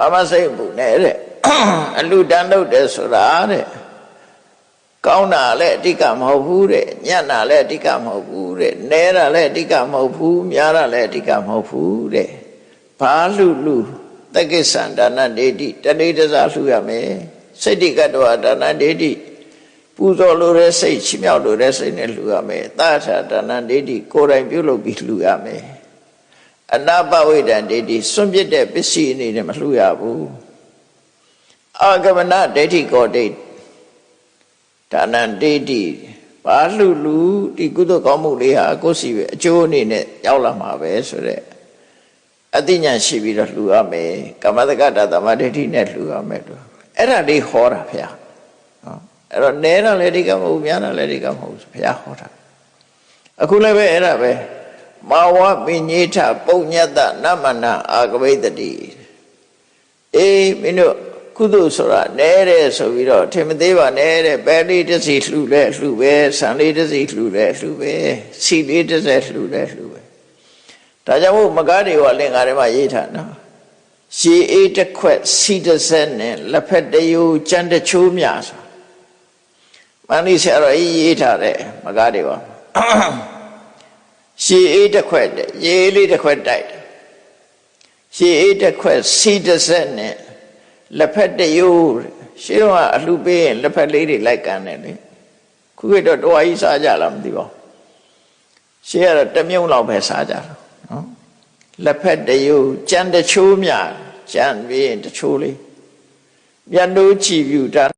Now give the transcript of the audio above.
ဘာမှစိတ်ပူနဲ့တဲ့အလူတန်းလုပ်တယ်ဆိုတာတဲ့ကောင်းတာလည်းအဓိကမဟုတ်ဘူးတဲ့ညံ့တာလည်းအဓိကမဟုတ်ဘူးတဲ့နဲတာလည်းအဓိကမဟုတ်ဘူးများတာလည်းအဓိကမဟုတ်ဘူးတဲ့ဘာလူတက္ကိစ္ဆန္ဒနာဒေတိတဏိတဇာလှူရမယ်စိတ်တိကတ္တဝဒါနဒေတိပူဇော်လိုတဲ့စိတ်ချီးမြှောက်လိုတဲ့စိတ်နဲ့လှူရမယ်သာထာဒါနဒေတိကိုယ်တိုင်ပြုလုပ်ပြီးလှူရမယ်အနာပဝိဒံဒေတိစွန့်ပစ်တဲ့ပစ္စည်းအနေနဲ့မလှူရဘူးအာဂမနဒိဋ္ဌိကောဒိဋ္ဌဒါနဒေတိဘာလှူဒီကုသိုလ်ကောင်းမှုလေးဟာကိုယ်စီပဲအကျိုးအနေနဲ့ရောက်လာမှာပဲဆိုတဲ့အသိဉာဏ်ရှိပြီးတော့လှူရမယ်ကမ္မတက္ကတာသမာဓိဋ္ဌိနဲ့လှူရမယ်လို့အဲ့ဒါလေးဟောတာဗျာအဲ့တော့နဲတာလည်းအဓိကမဟုတ်များတာလည်းအဓိကမဟုတ်ဘုရားဟောတာအခုလည်းပဲအဲ့ဒါပဲမာဝပညေထပုညတ္တနမနာအာကဝိတတိအေးမင်းတို့ကုသိုလ်ဆိုတာနဲတယ်ဆိုပြီးတော့ထင်မသေးပါနဲ့တဲ့ပဲလေးတစ်စီလှူလဲလှူပဲဆံလေးတစ်စီလှူလဲလှူပဲစီလေးတစ်စက်လှူလဲလှူပဲဒါကြောင့်မို့မကားတွေကလင်္ကာထဲမှာရေးထားနော်ရှည်အေးတစ်ခွက်စီတစ်စက်နဲ့လက်ဖက်တယိုးကြမ်းတချိုးမြဆိုမန္တိဆရာတော်ရေးထားတယ်မကားတွေကရှည်အေးတစ်ခွက်တဲ့ရေးလေးတစ်ခွက်တိုက်တယ်ရှည်အေးတစ်ခွက်စီတစ်စက်နဲ့လက်ဖက်တယိုးရှင်းတော့အလှပေးရင်လက်ဖက်လေးတွေလိုက်ကန်တယ်လေခုကတော့တော်ကြီးစားကြလားမသိပါဘူးရှင်းရတော့တစ်မြုံလောက်ပဲစားကြတာနော်လက်ဖက်တယိုးကြမ်းတချိုးမြကြမ်းပြီးရင်တချိုးလေးပြန်တို့ကြည့်ပြူတာ